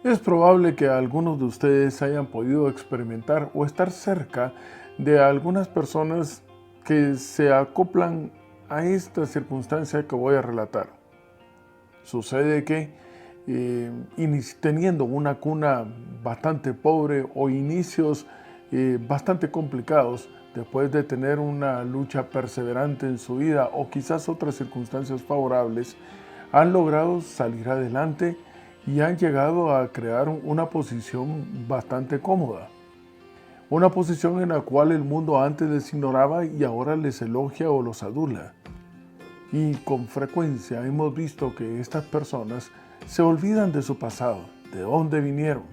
Es probable que algunos de ustedes hayan podido experimentar o estar cerca de algunas personas que se acoplan a esta circunstancia que voy a relatar. Sucede que teniendo una cuna bastante pobre o inicios bastante complicados, después de tener una lucha perseverante en su vida o quizás otras circunstancias favorables, han logrado salir adelante y han llegado a crear una posición bastante cómoda. Una posición en la cual el mundo antes les ignoraba y ahora les elogia o los adula. Y con frecuencia hemos visto que estas personas se olvidan de su pasado, de dónde vinieron.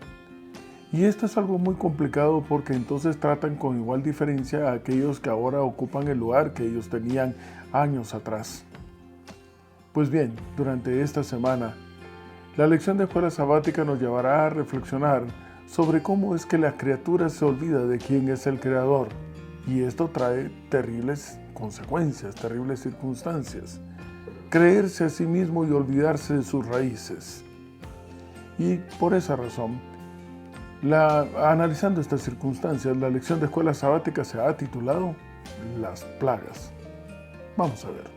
Y esto es algo muy complicado porque entonces tratan con igual diferencia a aquellos que ahora ocupan el lugar que ellos tenían años atrás. Pues bien, durante esta semana, la lección de escuela sabática nos llevará a reflexionar sobre cómo es que la criatura se olvida de quién es el creador. Y esto trae terribles consecuencias, terribles circunstancias. Creerse a sí mismo y olvidarse de sus raíces. Y por esa razón, analizando estas circunstancias, la lección de escuela sabática se ha titulado Las plagas. Vamos a ver.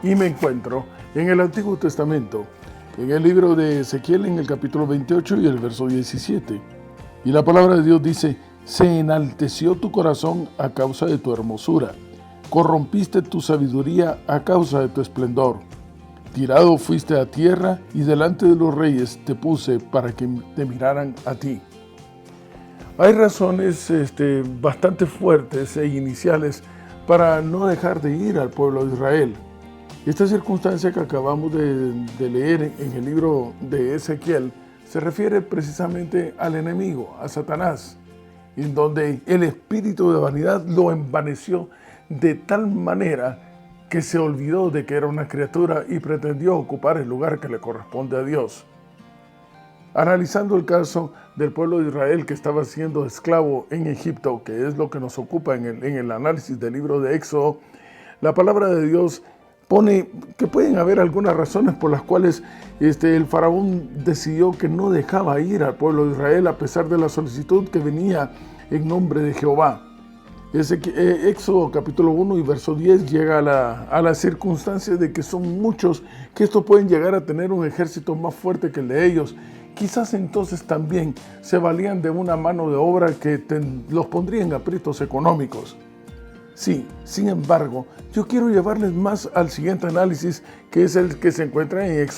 Y me encuentro en el Antiguo Testamento, en el libro de Ezequiel, en el capítulo 28 y el verso 17. Y la palabra de Dios dice: se enalteció tu corazón a causa de tu hermosura, corrompiste tu sabiduría a causa de tu esplendor. Tirado fuiste a tierra y delante de los reyes te puse para que te miraran a ti. Hay razones bastante fuertes e iniciales para no dejar de ir al pueblo de Israel. Esta circunstancia que acabamos de leer en el libro de Ezequiel se refiere precisamente al enemigo, a Satanás, en donde el espíritu de vanidad lo envaneció de tal manera que se olvidó de que era una criatura y pretendió ocupar el lugar que le corresponde a Dios. Analizando el caso del pueblo de Israel que estaba siendo esclavo en Egipto, que es lo que nos ocupa en el análisis del libro de Éxodo, la palabra de Dios pone que pueden haber algunas razones por las cuales el faraón decidió que no dejaba ir al pueblo de Israel a pesar de la solicitud que venía en nombre de Jehová. Éxodo capítulo 1 y verso 10 llega a la circunstancia de que son muchos, que estos pueden llegar a tener un ejército más fuerte que el de ellos. Quizás entonces también se valían de una mano de obra que los pondría en aprietos económicos. Sí, sin embargo, yo quiero llevarles más al siguiente análisis, que es el que se encuentra en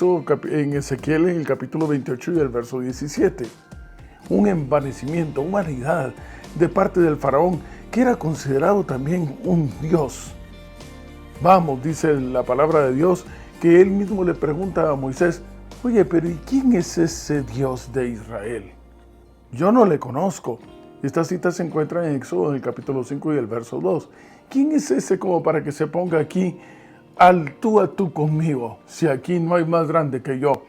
en Ezequiel, en el capítulo 28 y el verso 17. Un envanecimiento, una vanidad de parte del faraón, que era considerado también un dios. Vamos, dice la palabra de Dios, que él mismo le pregunta a Moisés: oye, pero ¿y quién es ese Dios de Israel? Yo no le conozco. Esta cita se encuentra en Éxodo, en el capítulo 5 y el verso 2. ¿Quién es ese como para que se ponga aquí al tú a tú conmigo, si aquí no hay más grande que yo?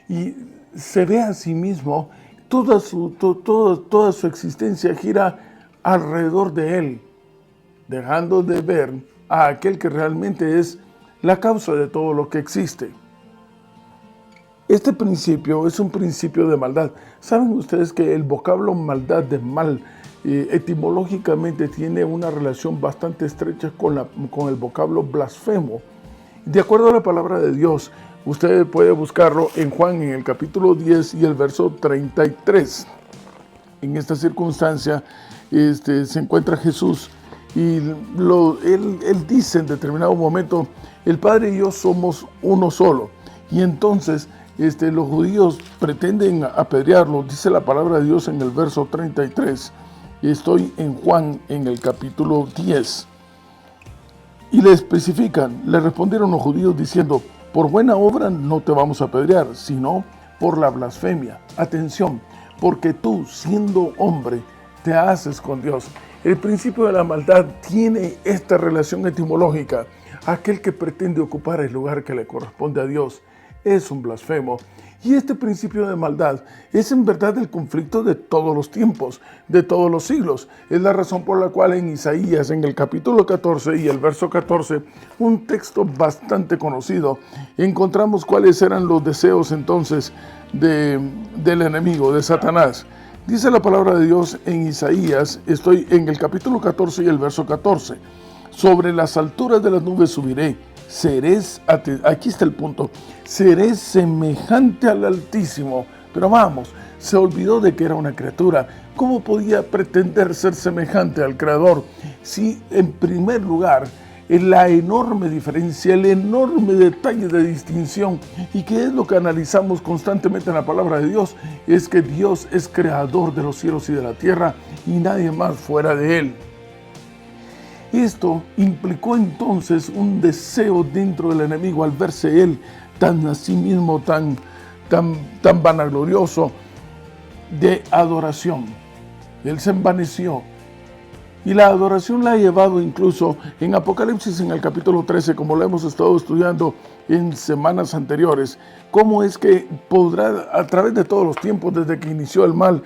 Y se ve a sí mismo, toda su existencia gira alrededor de él, dejando de ver a aquel que realmente es la causa de todo lo que existe. Este principio es un principio de maldad. ¿Saben ustedes que el vocablo maldad, de mal, etimológicamente tiene una relación bastante estrecha con el vocablo blasfemo? De acuerdo a la palabra de Dios, usted puede buscarlo en Juan, en el capítulo 10 y el verso 33. En esta circunstancia se encuentra Jesús y él dice en determinado momento: el Padre y yo somos uno solo. Y entonces los judíos pretenden apedrearlo. Dice la palabra de Dios en el verso 33. Estoy en Juan, en el capítulo 10. Y le especifican, le respondieron los judíos diciendo: por buena obra no te vamos a apedrear, sino por la blasfemia. Atención, porque tú, siendo hombre, te haces con Dios. El principio de la maldad tiene esta relación etimológica. Aquel que pretende ocupar el lugar que le corresponde a Dios es un blasfemo. Y este principio de maldad es en verdad el conflicto de todos los tiempos, de todos los siglos. Es la razón por la cual en Isaías, en el capítulo 14 y el verso 14, un texto bastante conocido, encontramos cuáles eran los deseos entonces del enemigo, de Satanás. Dice la palabra de Dios en Isaías, estoy en el capítulo 14 y el verso 14. Sobre las alturas de las nubes subiré, aquí está el punto, seré semejante al Altísimo. Pero vamos, se olvidó de que era una criatura. ¿Cómo podía pretender ser semejante al Creador? Si en primer lugar, la enorme diferencia, el enorme detalle de distinción, y que es lo que analizamos constantemente en la palabra de Dios, es que Dios es creador de los cielos y de la tierra y nadie más fuera de Él. Esto implicó entonces un deseo dentro del enemigo al verse él tan a sí mismo, tan vanaglorioso, de adoración. Él se envaneció. Y la adoración la ha llevado incluso en Apocalipsis, en el capítulo 13, como lo hemos estado estudiando en semanas anteriores, cómo es que podrá, a través de todos los tiempos, desde que inició el mal,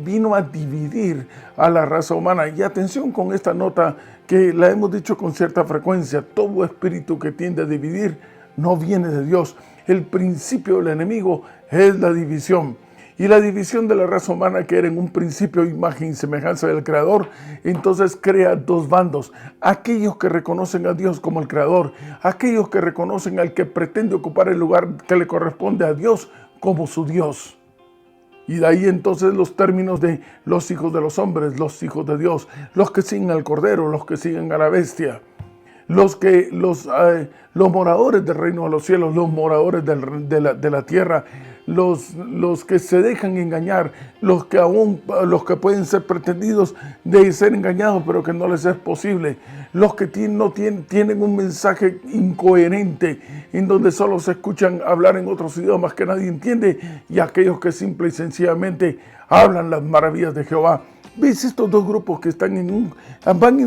vino a dividir a la raza humana. Y atención con esta nota que la hemos dicho con cierta frecuencia: todo espíritu que tiende a dividir no viene de Dios. El principio del enemigo es la división. Y la división de la raza humana, que era en un principio imagen y semejanza del Creador, entonces crea dos bandos: aquellos que reconocen a Dios como el Creador, aquellos que reconocen al que pretende ocupar el lugar que le corresponde a Dios como su Dios. Y de ahí entonces los términos de los hijos de los hombres, los hijos de Dios, los que siguen al Cordero, los que siguen a la bestia, los moradores del reino de los cielos, los moradores de la tierra, los que se dejan engañar, los que pueden ser pretendidos de ser engañados, pero que no les es posible, los que tienen un mensaje incoherente, en donde solo se escuchan hablar en otros idiomas que nadie entiende, y aquellos que simple y sencillamente hablan las maravillas de Jehová. ¿Ves estos dos grupos que van en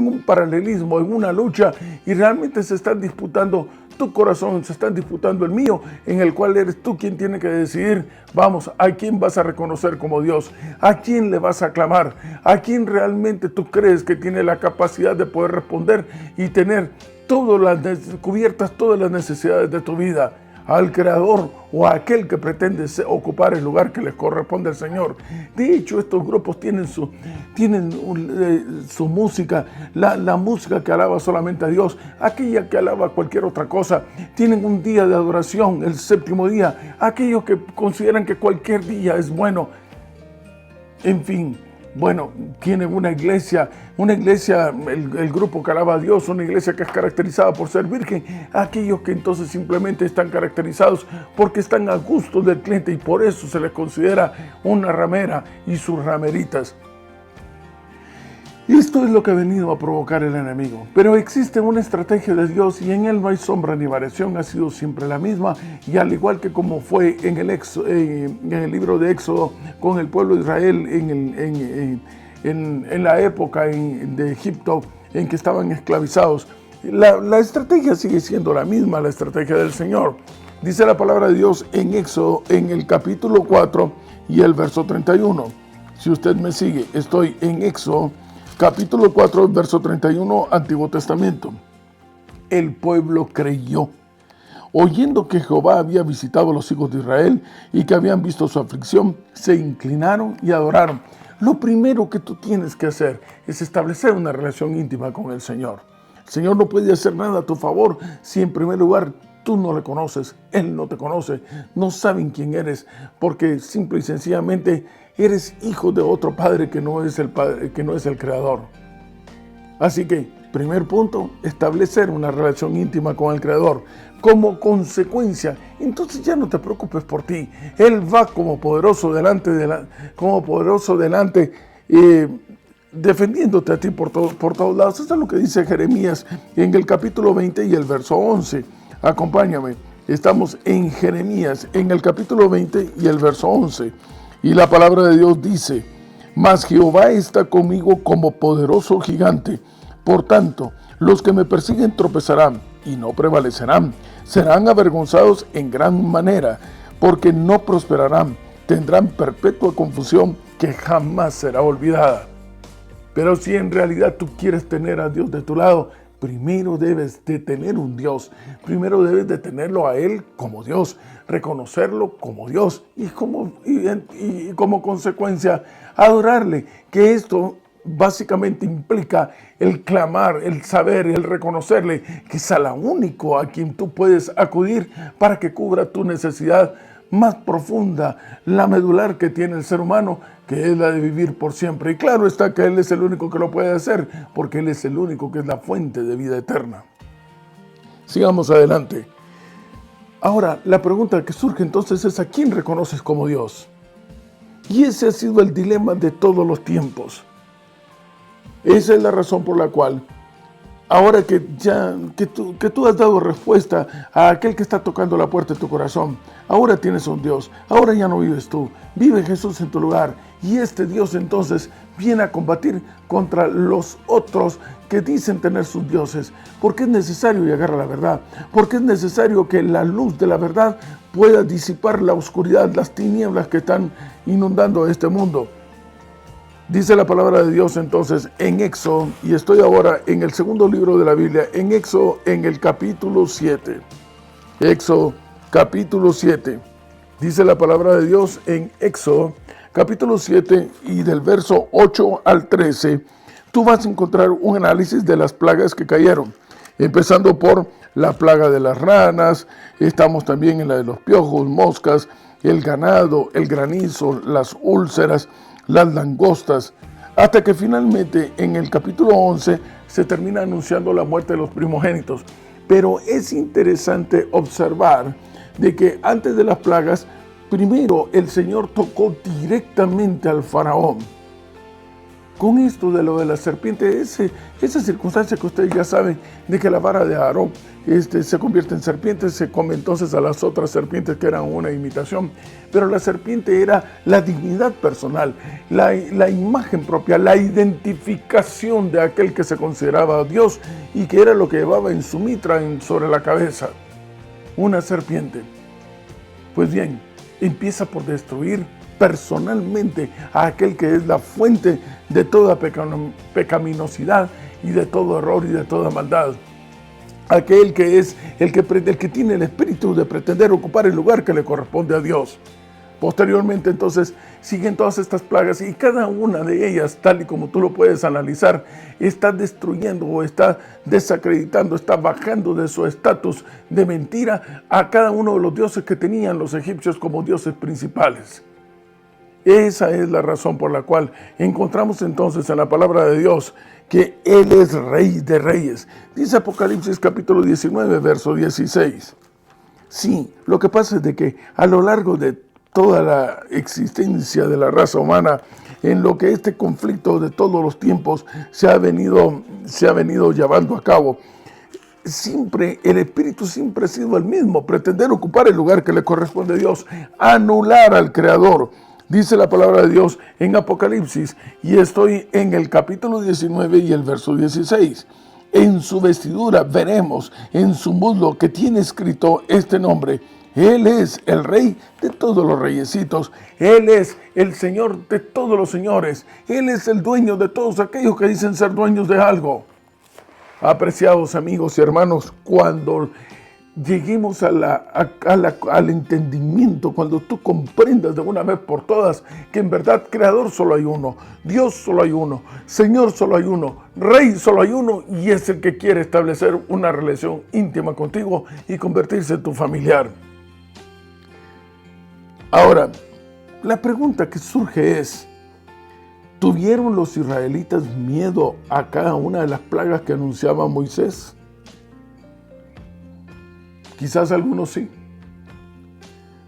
un paralelismo, en una lucha, y realmente se están disputando tu corazón, se están disputando el mío, en el cual eres tú quien tiene que decidir, vamos, a quién vas a reconocer como Dios, a quién le vas a clamar, a quién realmente tú crees que tiene la capacidad de poder responder y tener cubiertas todas las necesidades de tu vida: al Creador o a aquel que pretende ocupar el lugar que les corresponde al Señor. De hecho, estos grupos tienen su música, la música que alaba solamente a Dios, aquella que alaba cualquier otra cosa. Tienen un día de adoración, el séptimo día, aquellos que consideran que cualquier día es bueno. En fin, bueno, tienen una iglesia, el grupo que alaba a Dios, una iglesia que es caracterizada por ser virgen. Aquellos que entonces simplemente están caracterizados porque están a gusto del cliente y por eso se les considera una ramera y sus rameritas. Esto es lo que ha venido a provocar el enemigo. Pero existe una estrategia de Dios y en él no hay sombra ni variación, ha sido siempre la misma. Y al igual que como fue en el libro de Éxodo con el pueblo de Israel en la época de Egipto en que estaban esclavizados, la estrategia sigue siendo la misma, la estrategia del Señor. Dice la palabra de Dios en Éxodo, en el capítulo 4 y el verso 31. Si usted me sigue, estoy en Éxodo, capítulo 4, verso 31, Antiguo Testamento. El pueblo creyó, oyendo que Jehová había visitado a los hijos de Israel y que habían visto su aflicción, se inclinaron y adoraron. Lo primero que tú tienes que hacer es establecer una relación íntima con el Señor. El Señor no puede hacer nada a tu favor si en primer lugar tú no le conoces, Él no te conoce, no saben quién eres, porque simple y sencillamente eres hijo de otro padre que no es el padre, que no es el Creador. Así que, primer punto, establecer una relación íntima con el Creador. Como consecuencia, entonces ya no te preocupes por ti. Él va como poderoso delante, defendiéndote a ti por todos lados. Esto es lo que dice Jeremías en el capítulo 20 y el verso 11. Acompáñame. Estamos en Jeremías, en el capítulo 20 y el verso 11. Y la palabra de Dios dice: mas Jehová está conmigo como poderoso gigante. Por tanto, los que me persiguen tropezarán y no prevalecerán. Serán avergonzados en gran manera, porque no prosperarán, tendrán perpetua confusión que jamás será olvidada. Pero si en realidad tú quieres tener a Dios de tu lado, primero debes de tener un Dios. Primero debes de tenerlo a Él como Dios, reconocerlo como Dios y como consecuencia adorarle. Que esto básicamente implica el clamar, el saber, el reconocerle que es el único a quien tú puedes acudir para que cubra tu necesidad más profunda, la medular que tiene el ser humano, que es la de vivir por siempre. Y claro está que Él es el único que lo puede hacer, porque Él es el único que es la fuente de vida eterna. Sigamos adelante. Ahora, la pregunta que surge entonces es: ¿a quién reconoces como Dios? Y ese ha sido el dilema de todos los tiempos. Esa es la razón por la cual, ahora que tú has dado respuesta a aquel que está tocando la puerta de tu corazón, ahora tienes un Dios, ahora ya no vives tú, vive Jesús en tu lugar, y este Dios entonces viene a combatir contra los otros que dicen tener sus dioses, porque es necesario llegar a la verdad, porque es necesario que la luz de la verdad pueda disipar la oscuridad, las tinieblas que están inundando este mundo. Dice la palabra de Dios entonces en Éxodo, y estoy ahora en el segundo libro de la Biblia, en Éxodo, en el capítulo 7. Éxodo, capítulo 7. Dice la palabra de Dios en Éxodo, capítulo 7, y del verso 8 al 13, tú vas a encontrar un análisis de las plagas que cayeron, empezando por la plaga de las ranas, estamos también en la de los piojos, moscas, el ganado, el granizo, las úlceras, las langostas, hasta que finalmente en el capítulo 11 se termina anunciando la muerte de los primogénitos. Pero es interesante observar de que antes de las plagas, primero el Señor tocó directamente al faraón. Con esto de lo de la serpiente, esa circunstancia que ustedes ya saben, de que la vara de Aarón se convierte en serpiente, se come entonces a las otras serpientes que eran una imitación, pero la serpiente era la dignidad personal, la imagen propia, la identificación de aquel que se consideraba Dios y que era lo que llevaba en su mitra sobre la cabeza, una serpiente. Pues bien, empieza por destruir personalmente a aquel que es la fuente de toda pecaminosidad y de todo error y de toda maldad. Aquel que es el que tiene el espíritu de pretender ocupar el lugar que le corresponde a Dios. Posteriormente entonces siguen todas estas plagas y cada una de ellas, tal y como tú lo puedes analizar, está destruyendo o está desacreditando, está bajando de su estatus de mentira a cada uno de los dioses que tenían los egipcios como dioses principales. Esa es la razón por la cual encontramos entonces en la palabra de Dios que Él es Rey de Reyes. Dice Apocalipsis capítulo 19, verso 16. Sí, lo que pasa es de que a lo largo de toda la existencia de la raza humana, en lo que este conflicto de todos los tiempos se ha venido llevando a cabo, el espíritu siempre ha sido el mismo: pretender ocupar el lugar que le corresponde a Dios, anular al Creador. Dice la palabra de Dios en Apocalipsis, y estoy en el capítulo 19 y el verso 16. En su vestidura veremos, en su muslo que tiene escrito este nombre: Él es el Rey de todos los reyesitos. Él es el Señor de todos los señores. Él es el dueño de todos aquellos que dicen ser dueños de algo. Apreciados amigos y hermanos, cuando lleguemos al entendimiento, cuando tú comprendas de una vez por todas que en verdad Creador solo hay uno, Dios solo hay uno, Señor solo hay uno, Rey solo hay uno, y es el que quiere establecer una relación íntima contigo y convertirse en tu familiar. Ahora, la pregunta que surge es: ¿tuvieron los israelitas miedo a cada una de las plagas que anunciaba Moisés? Quizás algunos sí,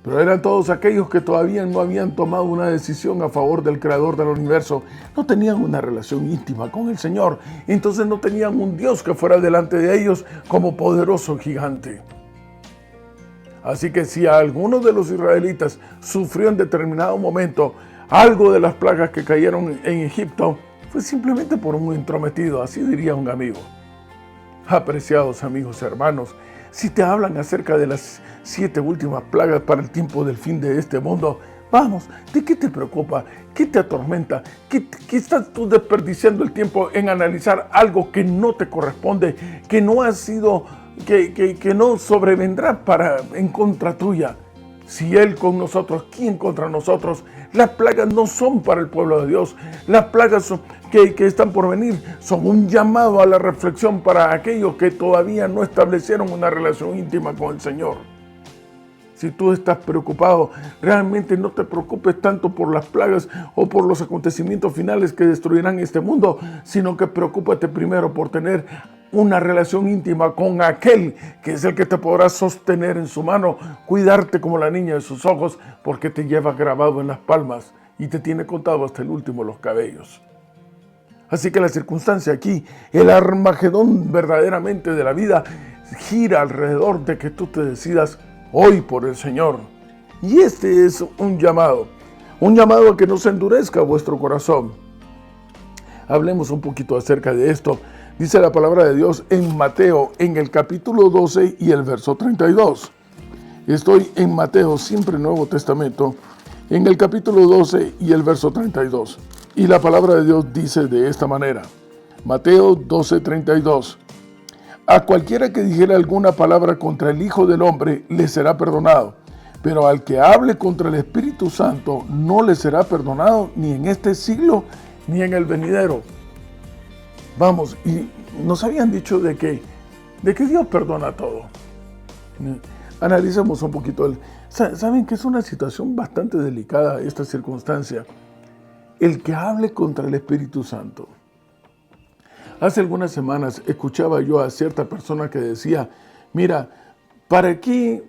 pero eran todos aquellos que todavía no habían tomado una decisión a favor del Creador del universo. No tenían una relación íntima con el Señor, entonces no tenían un Dios que fuera delante de ellos como poderoso gigante. Así que si alguno de los israelitas sufrió en determinado momento algo de las plagas que cayeron en Egipto, fue simplemente por un entrometido, así diría un amigo. Apreciados amigos y hermanos, si te hablan acerca de las 7 últimas plagas para el tiempo del fin de este mundo, vamos, ¿de qué te preocupa? ¿Qué te atormenta? ¿Qué estás tú desperdiciando el tiempo en analizar algo que no te corresponde, que no ha sido, que no sobrevendrá en contra tuya? Si Él con nosotros, ¿quién contra nosotros? Las plagas no son para el pueblo de Dios. Las plagas que están por venir son un llamado a la reflexión para aquellos que todavía no establecieron una relación íntima con el Señor. Si tú estás preocupado, realmente no te preocupes tanto por las plagas o por los acontecimientos finales que destruirán este mundo, sino que preocúpate primero por tener una relación íntima con aquel que es el que te podrá sostener en su mano, cuidarte como la niña de sus ojos, porque te lleva grabado en las palmas y te tiene contado hasta el último de los cabellos. Así que la circunstancia aquí, el Armagedón verdaderamente de la vida, gira alrededor de que tú te decidas hoy por el Señor. Y este es un llamado a que no se endurezca vuestro corazón. Hablemos un poquito acerca de esto. Dice la palabra de Dios en Mateo, en el capítulo 12 y el verso 32. Estoy en Mateo, siempre Nuevo Testamento, en el capítulo 12 y el verso 32. Y la palabra de Dios dice de esta manera. Mateo 12, 32. A cualquiera que dijera alguna palabra contra el Hijo del Hombre le será perdonado, pero al que hable contra el Espíritu Santo no le será perdonado ni en este siglo ni en el venidero. Vamos, y nos habían dicho de que Dios perdona todo. Analicemos un poquito. Saben que es una situación bastante delicada esta circunstancia. El que hable contra el Espíritu Santo. Hace algunas semanas escuchaba yo a cierta persona que decía, mira, ¿para qué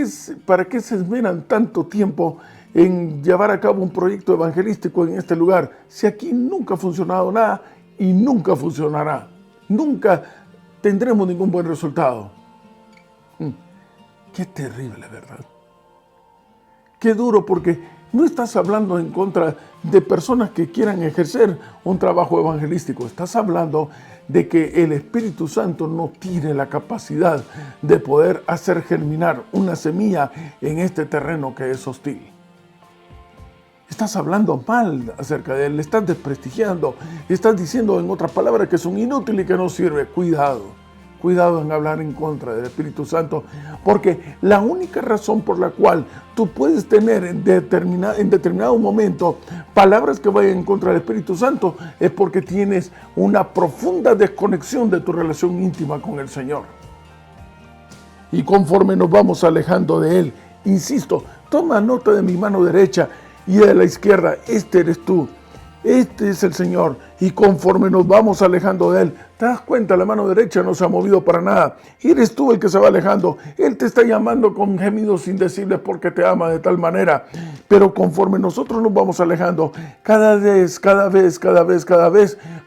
se esmeran tanto tiempo en llevar a cabo un proyecto evangelístico en este lugar si aquí nunca ha funcionado nada y nunca funcionará? Nunca tendremos ningún buen resultado. Qué terrible, ¿verdad? Qué duro, porque no estás hablando en contra de personas que quieran ejercer un trabajo evangelístico. Estás hablando de que el Espíritu Santo no tiene la capacidad de poder hacer germinar una semilla en este terreno que es hostil. Estás hablando mal acerca de él, le estás desprestigiando, estás diciendo en otras palabras que es un inútil y que no sirve. Cuidado en hablar en contra del Espíritu Santo, porque la única razón por la cual tú puedes tener en determinado momento palabras que vayan en contra del Espíritu Santo es porque tienes una profunda desconexión de tu relación íntima con el Señor. Y conforme nos vamos alejando de Él, insisto, toma nota de mi mano derecha y de la izquierda. Este eres tú. Este es el Señor, y conforme nos vamos alejando de Él, te das cuenta, la mano derecha no se ha movido para nada. Eres tú el que se va alejando. Él te está llamando con gemidos indecibles porque te ama de tal manera. Pero conforme nosotros nos vamos alejando, cada vez,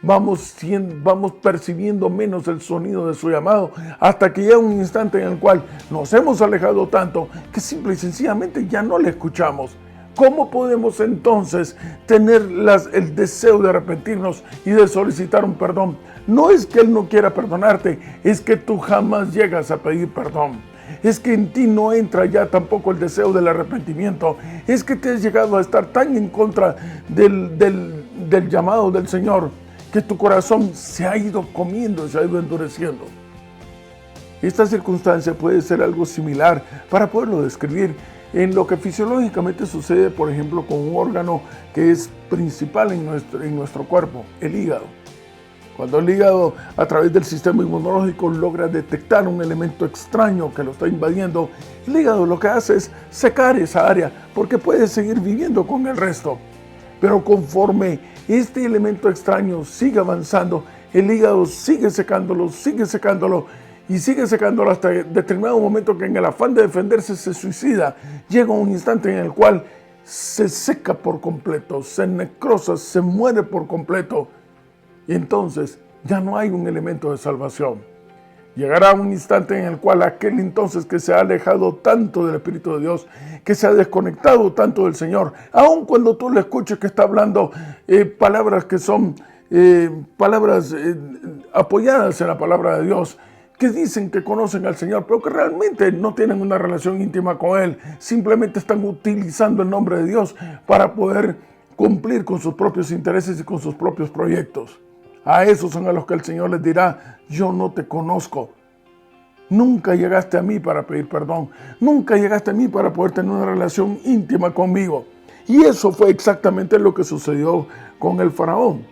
vamos percibiendo menos el sonido de su llamado, hasta que llega un instante en el cual nos hemos alejado tanto que simple y sencillamente ya no le escuchamos. ¿Cómo podemos entonces tener el deseo de arrepentirnos y de solicitar un perdón? No es que Él no quiera perdonarte, es que tú jamás llegas a pedir perdón. Es que en ti no entra ya tampoco el deseo del arrepentimiento. Es que te has llegado a estar tan en contra del llamado del Señor que tu corazón se ha ido comiendo, se ha ido endureciendo. Esta circunstancia puede ser algo similar para poderlo describir en lo que fisiológicamente sucede, por ejemplo, con un órgano que es principal en nuestro cuerpo, el hígado. Cuando el hígado, a través del sistema inmunológico, logra detectar un elemento extraño que lo está invadiendo, el hígado lo que hace es secar esa área porque puede seguir viviendo con el resto. Pero conforme este elemento extraño sigue avanzando, el hígado sigue secándolo y sigue secándolo hasta determinado momento que en el afán de defenderse se suicida. Llega un instante en el cual se seca por completo, se necrosa, se muere por completo. Y entonces ya no hay un elemento de salvación. Llegará un instante en el cual aquel entonces que se ha alejado tanto del Espíritu de Dios, que se ha desconectado tanto del Señor, aun cuando tú le escuches que está hablando palabras que son palabras apoyadas en la palabra de Dios, que dicen que conocen al Señor, pero que realmente no tienen una relación íntima con Él. Simplemente están utilizando el nombre de Dios para poder cumplir con sus propios intereses y con sus propios proyectos. A esos son a los que el Señor les dirá: yo no te conozco. Nunca llegaste a mí para pedir perdón. Nunca llegaste a mí para poder tener una relación íntima conmigo. Y eso fue exactamente lo que sucedió con el faraón.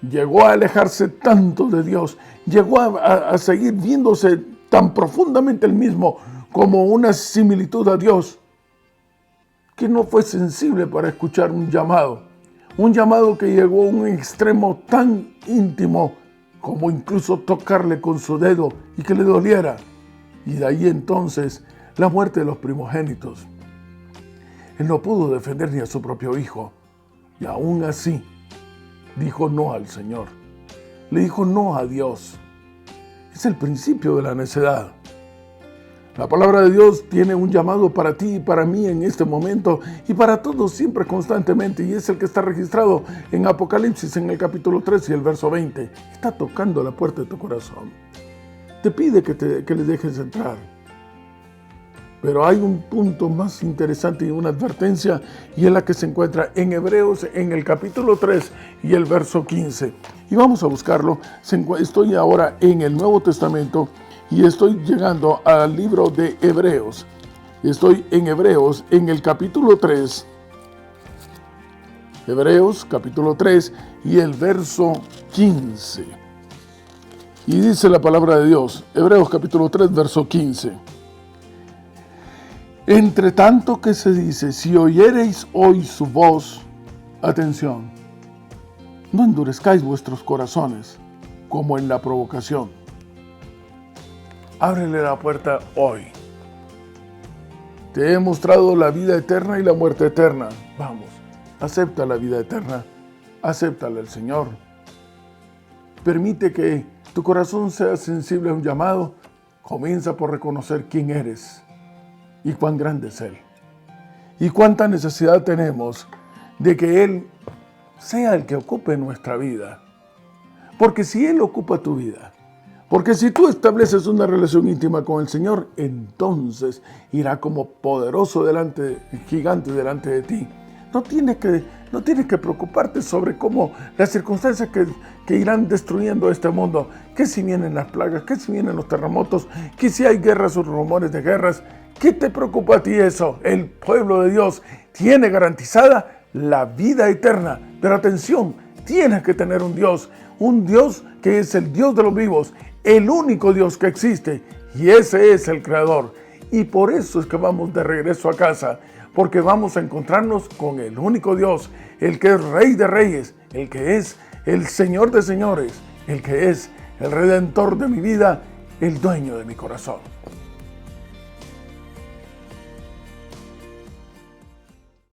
Llegó a alejarse tanto de Dios, llegó a seguir viéndose tan profundamente él mismo como una similitud a Dios, que no fue sensible para escuchar un llamado que llegó a un extremo tan íntimo como incluso tocarle con su dedo y que le doliera. Y de ahí entonces la muerte de los primogénitos. Él no pudo defender ni a su propio hijo, y aún así dijo no al Señor. Le dijo no a Dios. Es el principio de la necedad. La palabra de Dios tiene un llamado para ti y para mí en este momento y para todos siempre, constantemente, y es el que está registrado en Apocalipsis en el capítulo 3 y el verso 20. Está tocando la puerta de tu corazón. Te pide que le dejes entrar. Pero hay un punto más interesante y una advertencia, y es la que se encuentra en Hebreos en el capítulo 3 y el verso 15. Y vamos a buscarlo. Estoy ahora en el Nuevo Testamento y estoy llegando al libro de Hebreos. Estoy en Hebreos en el capítulo 3. Hebreos capítulo 3 y el verso 15. Y dice la palabra de Dios, Hebreos capítulo 3, verso 15. Entre tanto que se dice, si oyereis hoy su voz, atención, no endurezcáis vuestros corazones como en la provocación. Ábrele la puerta hoy. Te he mostrado la vida eterna y la muerte eterna. Vamos, acepta la vida eterna, acéptala al Señor. Permite que tu corazón sea sensible a un llamado. Comienza por reconocer quién eres y cuán grande es Él. Y cuánta necesidad tenemos de que Él sea el que ocupe nuestra vida. Porque si Él ocupa tu vida, porque si tú estableces una relación íntima con el Señor, entonces irá como poderoso gigante delante de ti. No tienes que preocuparte sobre cómo las circunstancias que irán destruyendo este mundo. Que si vienen las plagas, que si vienen los terremotos, que si hay guerras o rumores de guerras. ¿Qué te preocupa a ti eso? El pueblo de Dios tiene garantizada la vida eterna. Pero atención, tienes que tener un Dios que es el Dios de los vivos, el único Dios que existe, y ese es el Creador. Y por eso es que vamos de regreso a casa, porque vamos a encontrarnos con el único Dios, el que es Rey de Reyes, el que es el Señor de Señores, el que es el Redentor de mi vida, el dueño de mi corazón.